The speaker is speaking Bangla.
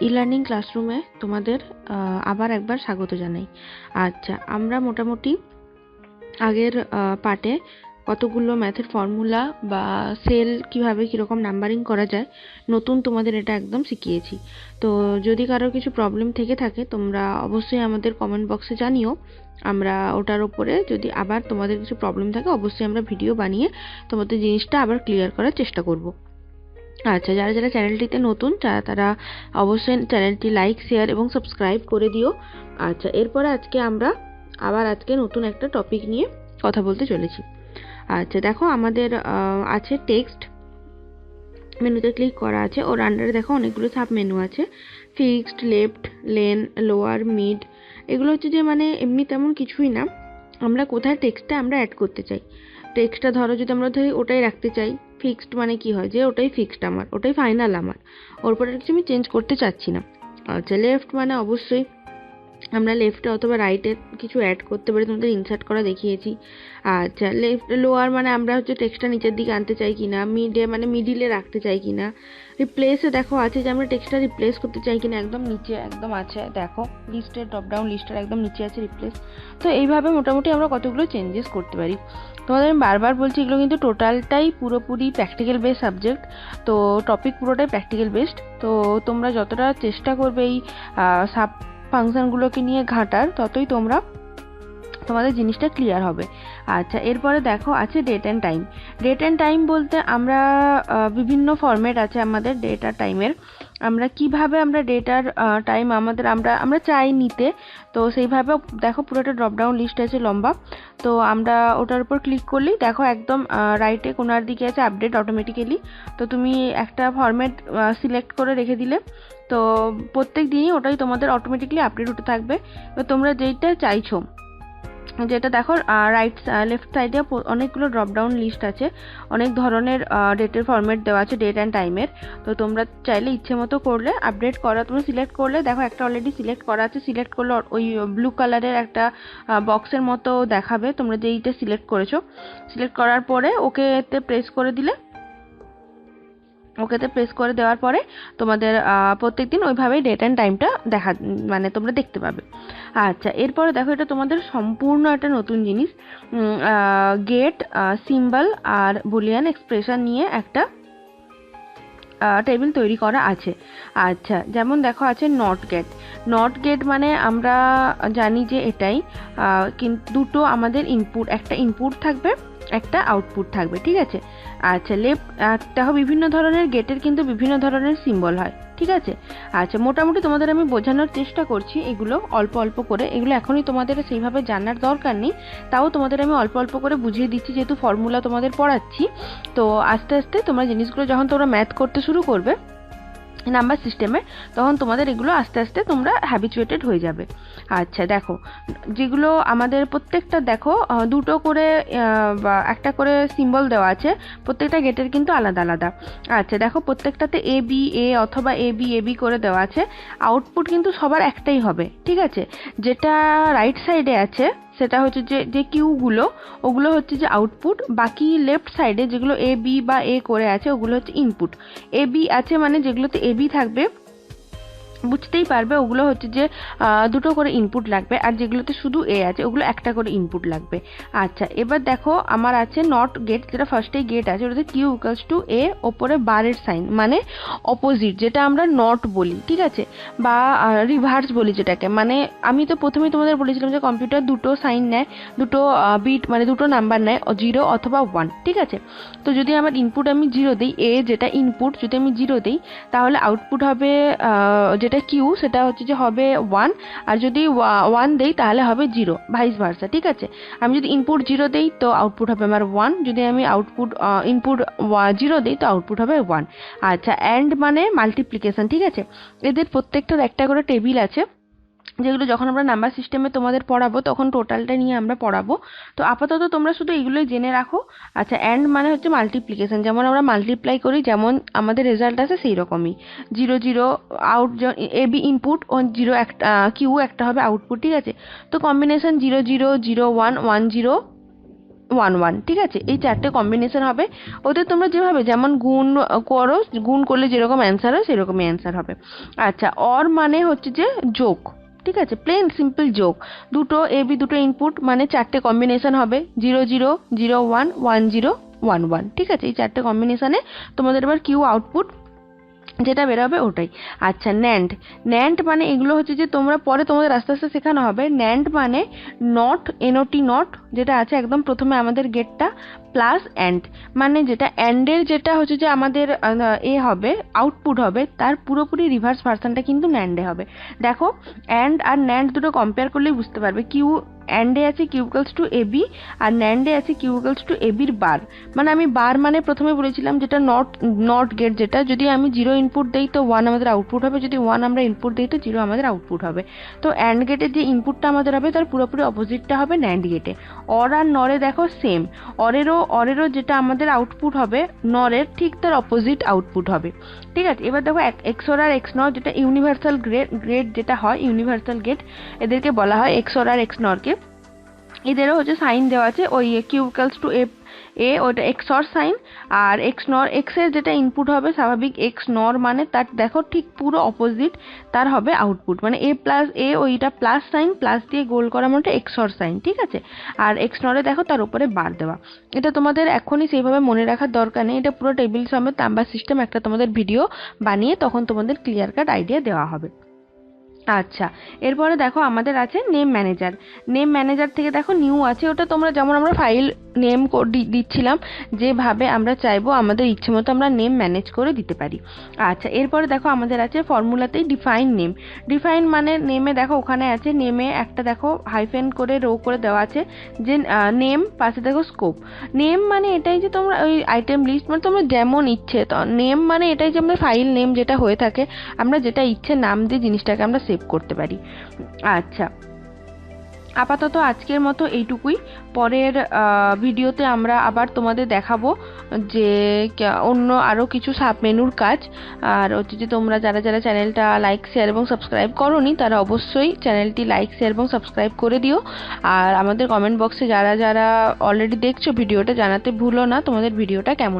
ই-লার্নিং ক্লাসরুমে তোমাদের আবার একবার স্বাগত জানাই। আচ্ছা, আমরা মোটামুটি আগের পার্টে কতগুলো ম্যাথের ফর্মুলা বা সেল কিভাবে কীরকম নাম্বারিং করা যায় নতুন তোমাদের এটা একদম শিখিয়েছি। তো যদি কারোর কিছু প্রবলেম থেকে থাকে তোমরা অবশ্যই আমাদের কমেন্ট বক্সে জানিও। আমরা ওটার ওপরে যদি আবার তোমাদের কিছু প্রবলেম থাকে অবশ্যই আমরা ভিডিও বানিয়ে তোমাদের জিনিসটা আবার ক্লিয়ার করার চেষ্টা করব। আচ্ছা, যারা যারা চ্যানেলটিতে নতুন তারা অবশ্যই চ্যানেলটি লাইক, শেয়ার এবং সাবস্ক্রাইব করে দিও। আচ্ছা, এরপরে আজকে নতুন একটা টপিক নিয়ে কথা বলতে চলেছি। আচ্ছা দেখো, আমাদের আছে টেক্সট, মেনুতে ক্লিক করা আছে, ওর আন্ডারে দেখো অনেকগুলো সাব মেনু আছে, fixed, left, lane, lower, mid. এগুলো হচ্ছে যে মানে এমনি তেমন কিছুই না, আমরা কোথায় টেক্সটটা আমরা অ্যাড করতে চাই। টেক্সটটা ধরো যদি আমরা ওটাই রাখতে চাই, ফিক্সড মানে কি হয় যে ওটাই ফিক্সড, আমার ওটাই ফাইনাল, আমার ওর পরে কিছু আমি চেঞ্জ করতে চাচ্ছি না। আচ্ছা, লেফট মানে অবশ্যই আমরা লেফটে অথবা রাইটে কিছু অ্যাড করতে পারি, তোমাদের ইনসার্ট করা দেখিয়েছি। আচ্ছা, লোয়ার মানে আমরা হচ্ছে টেক্সটটা নিচের দিকে আনতে চাই কিনা, মিডে মানে মিডিলে রাখতে চাই কিনা, রিপ্লেসে দেখো আছে যে আমরা টেক্সটটা রিপ্লেস করতে চাই কিনা, একদম নিচে একদম আছে দেখো লিস্টের ড্রপডাউন লিস্টের একদম নিচে আছে রিপ্লেস। তো এইভাবে মোটামুটি আমরা কতগুলো চেঞ্জেস করতে পারি। তোমাদের আমি বারবার বলছি এগুলো কিন্তু টোটালটাই পুরোপুরি প্র্যাকটিক্যাল বেস সাবজেক্ট, তো টপিক পুরোটাই প্র্যাকটিক্যাল বেসড। তো তোমরা যতটা চেষ্টা করবে এই সাব ফাংশনগুলোকে নিয়ে ঘাঁটার, ততই তোমাদের জিনিসটা ক্লিয়ার হবে। আচ্ছা, এরপরে দেখো আছে date and time. Date and time বলতে আমরা বিভিন্ন ফরম্যাট আছে আমাদের ডেট আর টাইমের। আমরা কিভাবে আমরা ডেট আর টাইম আমরা চাই নিতে, তো সেইভাবে দেখো পুরো একটা ড্রপডাউন লিস্ট আছে লম্বা। তো আমরা ওটার উপর ক্লিক করলেই দেখো একদম রাইটে কোনার দিকে আছে আপডেট অটোমেটিক্যালি। তো তুমি একটা ফরম্যাট সিলেক্ট করে রেখে দিলে, তো প্রত্যেক দিনই ওটাই তোমাদের অটোমেটিক্যালি আপডেট হতে থাকবে। এবার তোমরা যেইটা চাইছো, যেটা দেখো লেফট সাইডে অনেকগুলো ড্রপডাউন লিস্ট আছে, অনেক ধরনের ডেটের ফরম্যাট দেওয়া আছে ডেট অ্যান্ড টাইমের। তো তোমরা চাইলে ইচ্ছে মতো করলে আপডেট করা, তোমরা সিলেক্ট করলে দেখো একটা অলরেডি সিলেক্ট করা আছে, সিলেক্ট করলে ওই ব্লু কালারের একটা বক্সের মতো দেখাবে তোমরা যেইটা সিলেক্ট করেছো। সিলেক্ট করার পরে ওকেতে প্রেস করে দেওয়ার পরে তোমাদের প্রত্যেকদিন ওইভাবেই ডেট অ্যান্ড টাইমটা মানে তোমরা দেখতে পাবে। আচ্ছা, এরপরে দেখো এটা তোমাদের সম্পূর্ণ একটা নতুন জিনিস, গেট, সিম্বল আর বুলিয়ান এক্সপ্রেশন নিয়ে একটা টেবিল তৈরি করা আছে। আচ্ছা, যেমন দেখো আছে নট গেট মানে আমরা জানি যে এটাই কিন্তু দুটো আমাদের ইনপুট, একটা ইনপুট থাকবে একটা আউটপুট থাকবে, ঠিক আছে। আচ্ছা, লেফট দেখো বিভিন্ন ধরনের গেটের কিন্তু বিভিন্ন ধরনের সিম্বল হয়, ঠিক আছে। আচ্ছা, মোটামুটি তোমাদের আমি বোঝানোর চেষ্টা করছি এগুলো অল্প অল্প করে, এগুলো এখনই তোমাদের সেইভাবে জানার দরকার নেই, তাও তোমাদের আমি অল্প অল্প করে বুঝিয়ে দিচ্ছি যেহেতু ফর্মুলা তোমাদের পড়াচ্ছি। তো আস্তে আস্তে তোমরা জিনিসগুলো যখন তোমরা ম্যাথ করতে শুরু করবে নাম্বার সিস্টেমে, তখন তোমাদের এগুলো আস্তে আস্তে তোমরা হ্যাবিচুয়েটেড হয়ে যাবে। আচ্ছা দেখো, যেগুলো আমাদের প্রত্যেকটা দেখো দুটো করে বা একটা করে সিম্বল দেওয়া আছে, প্রত্যেকটা গেটের কিন্তু আলাদা আলাদা। আচ্ছা দেখো, প্রত্যেকটাতে এ অথবা এ বি করে দেওয়া আছে, আউটপুট কিন্তু সবার একটাই হবে, ঠিক আছে। যেটা রাইট সাইডে আছে সেটা হচ্ছে যে কিউগুলো, ওগুলো হচ্ছে যে আউটপুট, বাকি লেফট সাইডে যেগুলো এ বি বা এ করে আছে ওগুলো হচ্ছে ইনপুট। এ বি আছে মানে যেগুলোতে এ বি থাকবে বুঝতেই পারবে ওগুলো হচ্ছে যে দুটো করে ইনপুট লাগবে, আর যেগুলোতে শুধু এ আছে ওগুলো একটা করে ইনপুট লাগবে। আচ্ছা, এবার দেখো আমার আছে নট গেট, যেটা ফার্স্টেই গেট আছে ওটাতে কিউ ইকুয়ালস টু এ, ওপরে বারের সাইন মানে অপোজিট, যেটা আমরা নট বলি, ঠিক আছে, বা রিভার্স বলি যেটাকে। মানে আমি তো প্রথমেই তোমাদের বলেছিলাম যে কম্পিউটার দুটো সাইন নেয়, দুটো বিট মানে দুটো নাম্বার নেয়, 0 অথবা 1, ঠিক আছে। তো যদি আমার ইনপুট আমি 0 দিই, এ যেটা ইনপুট যদি আমি 0 দিই, তাহলে আউটপুট হবে যেটা কিউ সেটা হচ্ছে যে হবে 1, আর যদি 1 দেই তাহলে হবে 0, ভাইস ভার্সা, ঠিক আছে। আমি যদি ইনপুট 0 দেই তো আউটপুট হবে আমার 1, যদি আমি ইনপুট 0 দিই তো আউটপুট হবে 1। আচ্ছা, অ্যান্ড মানে মাল্টিপ্লিকেশন, ঠিক আছে। এদের প্রত্যেকটার একটা করে টেবিল আছে, যেগুলো যখন আমরা নাম্বার সিস্টেমে তোমাদের পড়াবো তখন টোটালটা নিয়ে আমরা পড়াবো। তো আপাতত তোমরা শুধু এগুলোই জেনে রাখো। আচ্ছা, অ্যান্ড মানে হচ্ছে মাল্টিপ্লিকেশন, যেমন আমরা মাল্টিপ্লাই করি যেমন আমাদের রেজাল্ট আসে সেই রকমই, 0 আউট এ বি ইনপুট ও 0 একটা কিউ একটা হবে আউটপুট, ঠিক আছে। তো কম্বিনেশন 0 0 0 1 1 0 1 1, ঠিক আছে? এই চারটে কম্বিনেশন হবে। ওদের তোমরা যেভাবে যেমন গুণ করো, গুণ করলে যেরকম অ্যান্সার হয় সেরকমই অ্যান্সার হবে। আচ্ছা, অর মানে হচ্ছে যে যোগ, ঠিক আছে? প্লেন সিম্পল যোগ। দুটো এবি, দুটো ইনপুট মানে চারটে কম্বিনেশন হবে, 0 0 0 1 1 0 1 1, ঠিক আছে? এই চারটে কম্বিনেশনে তোমাদের এবার কিউ আউটপুট যেটা বেরোবে ওটাই। আচ্ছা, ন্যান্ড। ন্যান্ড মানে এগুলো হচ্ছে যে তোমরা পরে তোমাদের আস্তে আস্তে শেখানো হবে। ন্যান্ড মানে নট, এনওটি নট যেটা আছে একদম প্রথমে আমাদের গেটটা, প্লাস অ্যান্ড মানে যেটা অ্যান্ডের যেটা হচ্ছে যে আমাদের এ হবে, আউটপুট হবে, তার পুরোপুরি রিভার্স ভার্সনটা কিন্তু ন্যান্ডে হবে। দেখো, অ্যান্ড আর ন্যান্ড দুটো কম্পেয়ার করলেই বুঝতে পারবে। কিউ অ্যান্ডে আছে কিউ ইকুয়ালস টু এবি, আর ন্যান্ডে আছে কিউ ইকুয়ালস টু এবির বার। মানে আমি বার মানে প্রথমে বলেছিলাম যেটা নট গেট, যেটা যদি আমি 0 ইনপুট দেই তো 1 আমাদের আউটপুট হবে, যদি 1 আমরা ইনপুট দিই তো 0 আমাদের আউটপুট হবে। তো অ্যান্ড গেটের যে ইনপুটটা আমাদের হবে তার পুরোপুরি অপোজিটটা হবে ন্যান্ড গেটে। অর আর নরে দেখো সেম, অরেরও যেটা আমাদের আউটপুট হবে নরের ঠিক তার অপোজিট আউটপুট হবে, ঠিক আছে? এবার দেখো এক্সর আর এক্স নর যেটা ইউনিভার্সাল গ্রেড যেটা হয়, ইউনিভার্সাল গেট, এদেরকে বলা হয় এক্সর আর এক্স নরকে। এদেরও হচ্ছে সাইন দেওয়া আছে, ওই কিউ ইকুয়ালস টু ওইটা এক্সর সাইন, আর এক্স নর, এক্স এর যেটা ইনপুট হবে স্বাভাবিক, এক্স নর মানে তার দেখো ঠিক পুরো অপোজিট তার হবে আউটপুট, মানে এ প্লাস এ, ওইটা প্লাস সাইন, প্লাস দিয়ে গোল করা মানে এক্সর সাইন, ঠিক আছে? আর এক্স নরে দেখো তার উপরে বার দেওয়া। এটা তোমাদের এখনই সেইভাবে মনে রাখার দরকার নেই, এটা পুরো টেবিল সমেত নাম্বার সিস্টেম একটা তোমাদের ভিডিও বানিয়ে তখন তোমাদের ক্লিয়ার কাট আইডিয়া দেওয়া হবে। আচ্ছা, এরপরে দেখো আমাদের আছে নেম ম্যানেজার। নেম ম্যানেজার থেকে দেখো নিউ আছে, ওটা তোমরা যেমন আমরা ফাইল নেম দিচ্ছিলাম, যেভাবে আমরা চাইবো আমাদের ইচ্ছে মতো আমরা নেম ম্যানেজ করে দিতে পারি। আচ্ছা, এরপরে দেখো আমাদের আছে ফর্মুলাতেই ডিফাইন নেম। ডিফাইন মানে নেমে দেখো ওখানে আছে, নেমে একটা দেখো হাইফেন করে রো করে দেওয়া আছে যে নেম, পাশে দেখো স্কোপ। নেম মানে এটাই যে তোমরা ওই আইটেম লিস্ট মানে তোমরা যেমন ইচ্ছে, তো নেম মানে এটাই যে আমরা ফাইল নেম যেটা হয়ে থাকে, আমরা যেটা ইচ্ছে নাম দিয়ে জিনিসটাকে আমরা সেভ করতে পারি। আচ্ছা, আপাতত আজকের মতো এইটুকুই। পরের ভিডিওতে আমরা আবার তোমাদের দেখাবো যে অন্য আরও কিছু সাব মেনুর কাজ। আর হচ্ছে যে তোমরা যারা যারা চ্যানেলটা লাইক শেয়ার এবং সাবস্ক্রাইব করোনি তারা অবশ্যই চ্যানেলটি লাইক শেয়ার এবং সাবস্ক্রাইব করে দিও। আর আমাদের কমেন্ট বক্সে যারা যারা অলরেডি দেখছো ভিডিওটা জানাতে ভুলো না তোমাদের ভিডিওটা কেমন।